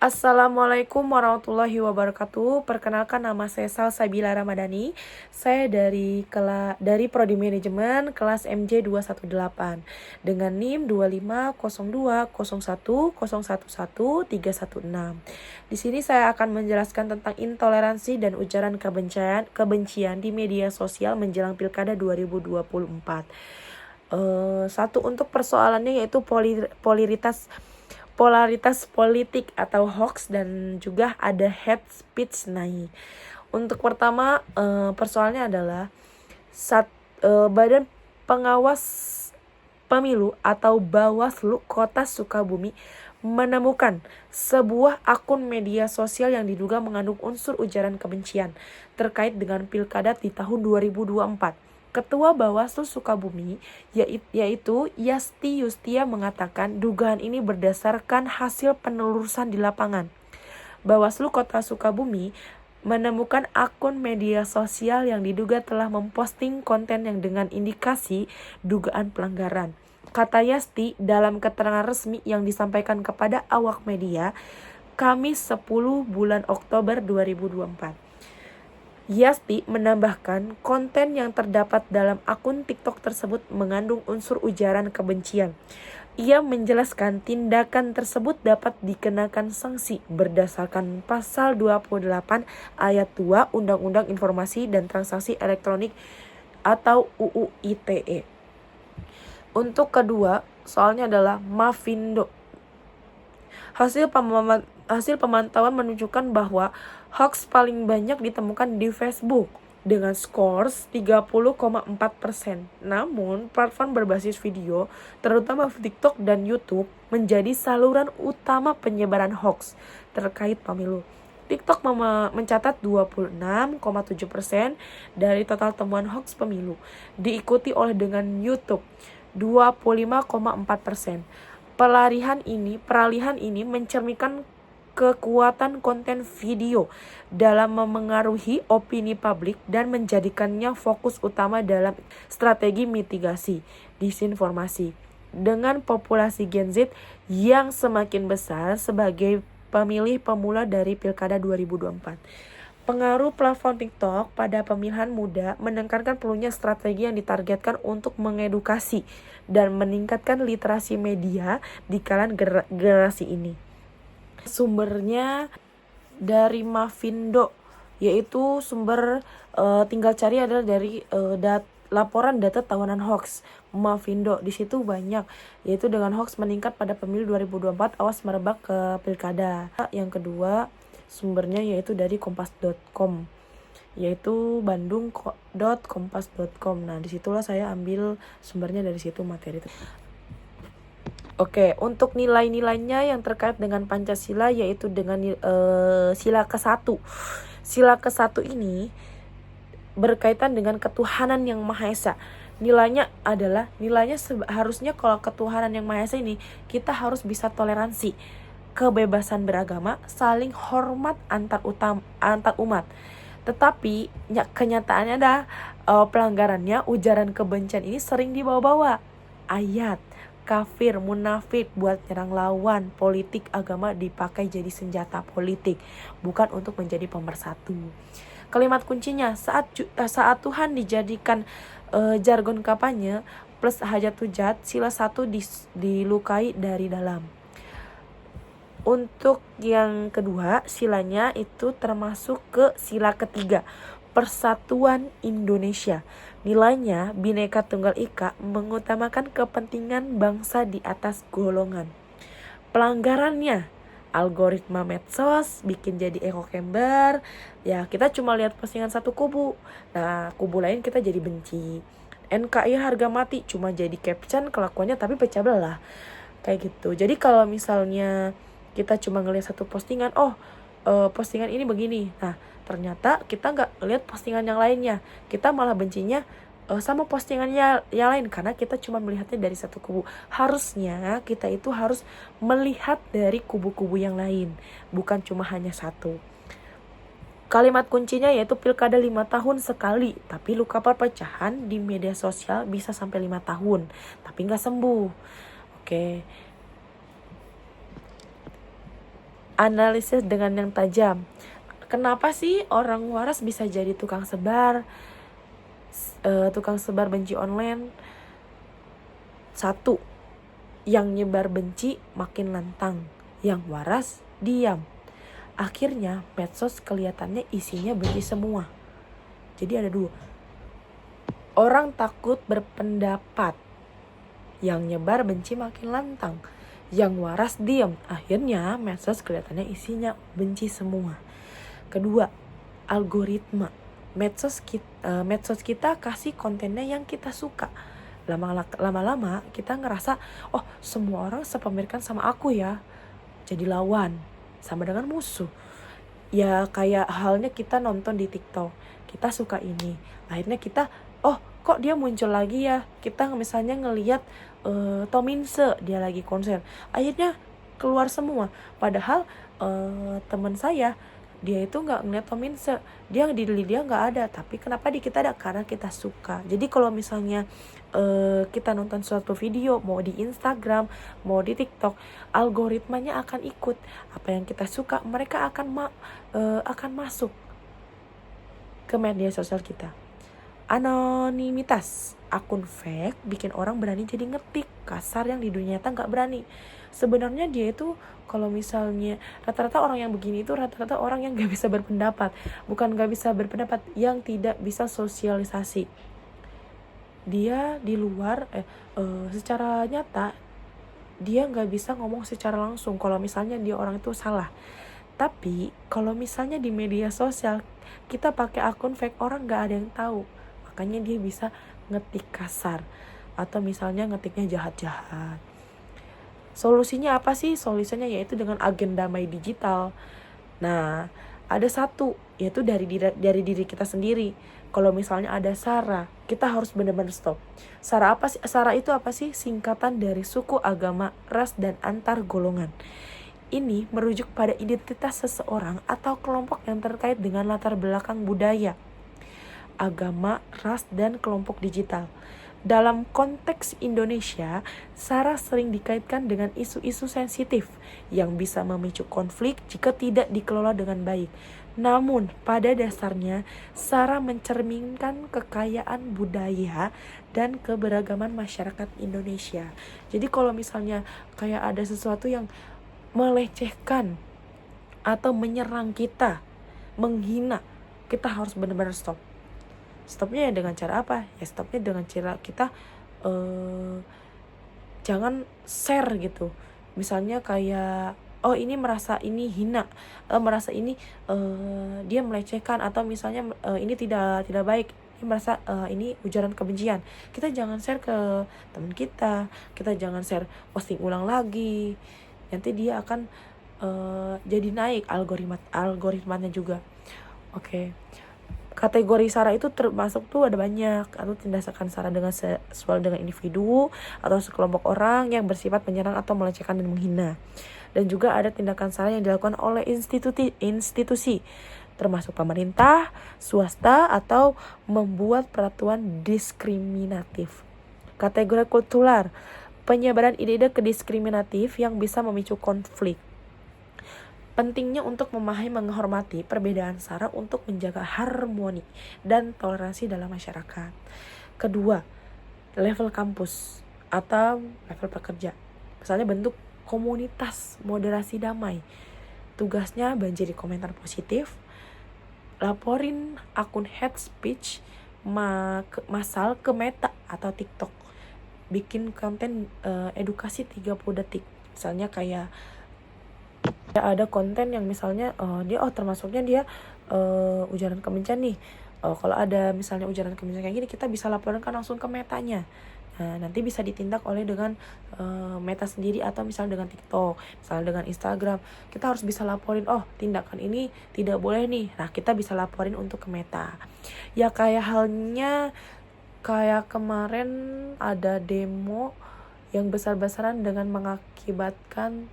Assalamualaikum warahmatullahi wabarakatuh. Perkenalkan, nama saya Salsabila Ramadhani. Saya dari Prodi Manajemen kelas MJ 218 dengan NIM 250201011316. Di sini saya akan menjelaskan tentang intoleransi dan ujaran kebencian di media sosial menjelang Pilkada 2024. Satu, untuk persoalannya yaitu polaritas politik atau hoax, dan juga ada hate speech naik. Untuk pertama, persoalannya adalah Badan Pengawas Pemilu atau Bawaslu Kota Sukabumi menemukan sebuah akun media sosial yang diduga mengandung unsur ujaran kebencian terkait dengan pilkada di tahun 2024. Ketua Bawaslu Sukabumi yaitu Yasti Yustia mengatakan dugaan ini berdasarkan hasil penelusuran di lapangan. Bawaslu Kota Sukabumi menemukan akun media sosial yang diduga telah memposting konten yang dengan indikasi dugaan pelanggaran. Kata Yasti dalam keterangan resmi yang disampaikan kepada awak media Kamis 10 bulan Oktober 2024. Yasti menambahkan konten yang terdapat dalam akun TikTok tersebut mengandung unsur ujaran kebencian. Ia menjelaskan tindakan tersebut dapat dikenakan sanksi berdasarkan pasal 28 ayat 2 Undang-Undang Informasi dan Transaksi Elektronik atau UU ITE. Untuk kedua, soalnya adalah Mavindo. Hasil pemantauan menunjukkan bahwa hoax paling banyak ditemukan di Facebook dengan skor 30,4%. Namun, platform berbasis video, terutama TikTok dan YouTube, menjadi saluran utama penyebaran hoax terkait pemilu. TikTok mencatat 26,7% dari total temuan hoax pemilu, diikuti oleh dengan YouTube 25,4%. Peralihan ini mencerminkan kekuatan konten video dalam memengaruhi opini publik dan menjadikannya fokus utama dalam strategi mitigasi disinformasi. Dengan populasi Gen Z yang semakin besar sebagai pemilih pemula dari Pilkada 2024. Pengaruh platform TikTok pada pemilihan muda menekankan perlunya strategi yang ditargetkan untuk mengedukasi dan meningkatkan literasi media di kalangan generasi ini. Sumbernya dari Mavindo, yaitu sumber tinggal cari adalah dari laporan data tahunan hoax Mavindo. Di situ banyak, yaitu dengan hoax meningkat pada pemilu 2024, awas merebak ke pilkada. Yang kedua, sumbernya yaitu dari kompas.com, yaitu bandung.kompas.com. Nah, disitulah saya ambil sumbernya, dari situ materi. Oke, untuk nilai-nilainya yang terkait dengan Pancasila yaitu dengan sila ke-1. Sila ke-1 ini berkaitan dengan ketuhanan yang Maha Esa. Nilainya harusnya kalau ketuhanan yang Maha Esa ini kita harus bisa toleransi, kebebasan beragama, saling hormat antar umat. Tetapi kenyataannya pelanggarannya, ujaran kebencian ini sering dibawa-bawa ayat kafir, munafik buat nyerang lawan politik. Agama dipakai jadi senjata politik, bukan untuk menjadi pemersatu. Kalimat kuncinya saat Tuhan dijadikan jargon kampanye plus hajat hujat, sila 1 dilukai dari dalam. Untuk yang kedua, silanya itu termasuk ke sila ketiga, Persatuan Indonesia. Nilainya Bhinneka Tunggal Ika, mengutamakan kepentingan bangsa di atas golongan. Pelanggarannya, algoritma medsos bikin jadi echo chamber. Ya, kita cuma lihat postingan satu kubu. Nah, kubu lain kita jadi benci. NKI harga mati cuma jadi caption kelakuannya tapi pecah belah. Kayak gitu. Jadi kalau misalnya kita cuma ngelihat satu postingan, postingan ini begini. Nah, ternyata kita nggak lihat postingan yang lainnya. Kita malah bencinya sama postingannya yang lain karena kita cuma melihatnya dari satu kubu. Harusnya kita itu harus melihat dari kubu-kubu yang lain, bukan cuma hanya satu. Kalimat kuncinya yaitu pilkada 5 tahun sekali, tapi luka perpecahan di media sosial bisa sampai 5 tahun, tapi nggak sembuh. Oke. analisis dengan yang tajam. Kenapa sih orang waras bisa jadi tukang sebar benci online? Satu, yang nyebar benci makin lantang, yang waras diam. Akhirnya medsos kelihatannya isinya benci semua. Jadi ada dua. Orang takut berpendapat, yang nyebar benci makin lantang, yang waras diam. Akhirnya medsos kelihatannya isinya benci semua. Kedua, algoritma. Medsos kita kasih kontennya yang kita suka. Lama-lama kita ngerasa, oh semua orang sepemikiran sama aku ya. Jadi lawan, sama dengan musuh. Ya kayak halnya kita nonton di TikTok, kita suka ini, akhirnya kita, oh kok dia muncul lagi ya. Kita misalnya ngelihat Tominse dia lagi konser, akhirnya keluar semua. Padahal teman saya, dia itu nggak ngeliat Tominse, dia nggak ada, tapi kenapa di kita ada? Karena kita suka. Jadi kalau misalnya kita nonton suatu video, mau di Instagram, mau di TikTok, algoritmanya akan ikut apa yang kita suka. Mereka akan masuk ke media sosial kita. Anonimitas. Akun fake bikin orang berani jadi ngetik kasar yang di dunia nyata nggak berani. Sebenarnya dia itu, kalau misalnya rata-rata orang yang begini itu rata-rata orang yang nggak bisa berpendapat. Bukan nggak bisa berpendapat, yang tidak bisa sosialisasi. Dia di luar secara nyata dia nggak bisa ngomong secara langsung kalau misalnya dia orang itu salah. Tapi kalau misalnya di media sosial kita pakai akun fake, orang nggak ada yang tahu. Makanya dia bisa ngetik kasar atau misalnya ngetiknya jahat-jahat. Solusinya apa sih? Solusinya yaitu dengan agen damai digital. Nah, ada satu, yaitu dari diri kita sendiri. Kalau misalnya ada SARA, kita harus benar-benar stop. SARA apa sih? SARA itu apa sih? Singkatan dari suku, agama, ras, dan antar golongan. Ini merujuk pada identitas seseorang atau kelompok yang terkait dengan latar belakang budaya, agama, ras, dan kelompok digital. Dalam konteks Indonesia, SARA sering dikaitkan dengan isu-isu sensitif yang bisa memicu konflik jika tidak dikelola dengan baik. Namun, pada dasarnya, SARA mencerminkan kekayaan budaya dan keberagaman masyarakat Indonesia. Jadi kalau misalnya kayak ada sesuatu yang melecehkan atau menyerang kita, menghina, kita harus benar-benar stop. Stopnya ya dengan cara apa? Ya stopnya dengan cara kita jangan share gitu. Misalnya kayak, oh ini merasa ini hina, merasa ini dia melecehkan, atau misalnya ini tidak baik, dia merasa ini ujaran kebencian. Kita jangan share ke teman kita jangan share, posting ulang lagi. Nanti dia akan jadi naik algoritmanya juga. Oke. Kategori SARA itu termasuk tuh ada banyak, atau tindakan SARA dengan seksual dengan individu atau sekelompok orang yang bersifat menyerang atau melecehkan dan menghina. Dan juga ada tindakan SARA yang dilakukan oleh institusi termasuk pemerintah, swasta, atau membuat peraturan diskriminatif. Kategori kultural, penyebaran ide-ide kediskriminatif yang bisa memicu konflik. Pentingnya untuk memahami menghormati perbedaan SARA untuk menjaga harmoni dan toleransi dalam masyarakat. Kedua, level kampus atau level pekerja. Misalnya bentuk komunitas moderasi damai. Tugasnya banjiri komentar positif, laporin akun hate speech massal ke Meta atau TikTok. Bikin konten edukasi 30 detik. Misalnya kayak ada konten yang misalnya dia termasuknya dia ujaran kebencian nih. Kalau ada misalnya ujaran kebencian kayak gini, kita bisa laporkan langsung ke Metanya. Nanti bisa ditindak oleh dengan Meta sendiri, atau misalnya dengan TikTok, misalnya dengan Instagram. Kita harus bisa laporin, oh tindakan ini tidak boleh nih. Nah, kita bisa laporin untuk ke Meta. Ya kayak halnya kayak kemarin ada demo yang besar-besaran dengan mengakibatkan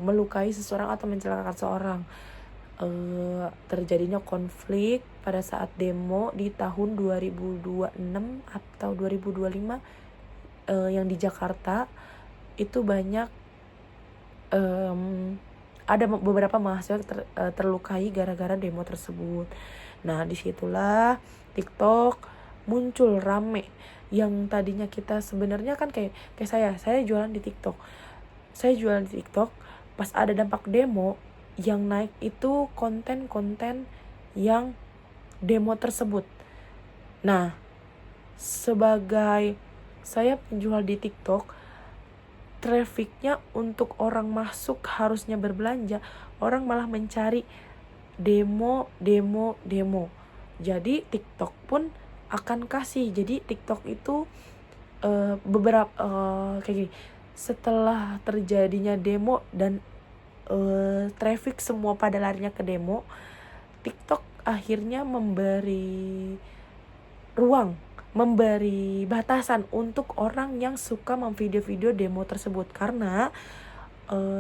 melukai seseorang atau mencelakakan seorang. Terjadinya konflik pada saat demo di tahun 2026 atau 2025 yang di Jakarta. Itu banyak ada beberapa mahasiswa terlukai gara-gara demo tersebut. Nah, disitulah TikTok muncul rame. Yang tadinya kita sebenarnya kan kayak saya jualan di TikTok. Saya jualan di TikTok, pas ada dampak demo, yang naik itu konten-konten yang demo tersebut. Nah, sebagai saya penjual di TikTok, trafficnya untuk orang masuk harusnya berbelanja, orang malah mencari demo. Jadi TikTok pun akan kasih. Jadi TikTok itu beberapa kayak gini, setelah terjadinya demo dan traffic semua pada larinya ke demo, TikTok akhirnya memberi ruang, memberi batasan untuk orang yang suka memvideo-video demo tersebut, karena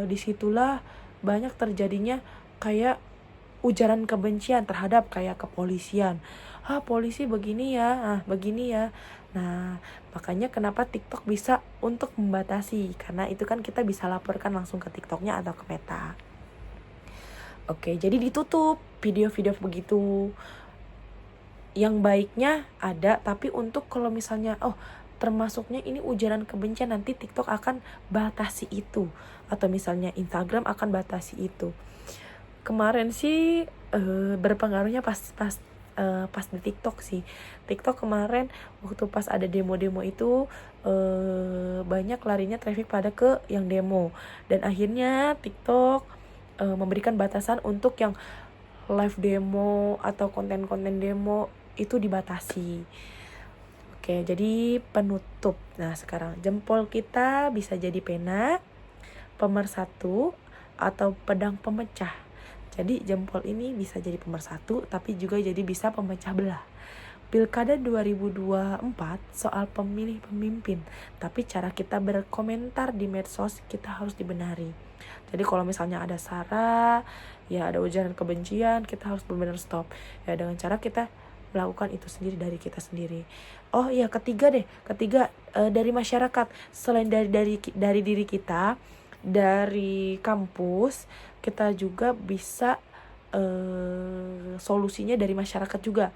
disitulah banyak terjadinya kayak ujaran kebencian terhadap kayak kepolisian. Polisi begini ya, begini ya. Nah, makanya kenapa TikTok bisa untuk membatasi, karena itu kan kita bisa laporkan langsung ke TikToknya atau ke Meta. Oke, jadi ditutup video-video begitu. Yang baiknya ada, tapi untuk kalau misalnya termasuknya ini ujaran kebencian, nanti TikTok akan batasi itu, atau misalnya Instagram akan batasi itu. Kemarin sih berpengaruhnya pas di TikTok sih. TikTok kemarin waktu pas ada demo-demo itu banyak larinya traffic pada ke yang demo, dan akhirnya TikTok memberikan batasan untuk yang live demo atau konten-konten demo itu dibatasi. Oke, jadi penutup. Nah, sekarang jempol kita bisa jadi pena, pemersatu, atau pedang pemecah. Jadi jempol ini bisa jadi pemersatu, tapi juga jadi bisa pemecah belah. Pilkada 2024 soal pemilih pemimpin, tapi cara kita berkomentar di medsos kita harus dibenari. Jadi kalau misalnya ada sara, ya ada ujaran kebencian, kita harus benar-benar stop. Ya dengan cara kita melakukan itu sendiri dari kita sendiri. Ketiga dari masyarakat, selain dari diri kita, dari kampus, kita juga bisa solusinya dari masyarakat juga.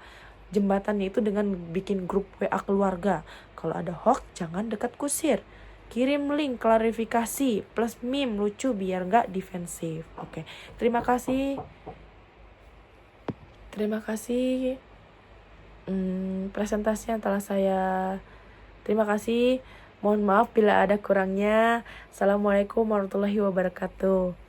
Jembatannya itu dengan bikin grup WA keluarga. Kalau ada hoax jangan dekat kusir. Kirim link klarifikasi plus meme lucu biar gak defensif. Oke, terima kasih. Presentasi yang telah saya. Terima kasih. Mohon maaf bila ada kurangnya. Assalamualaikum warahmatullahi wabarakatuh.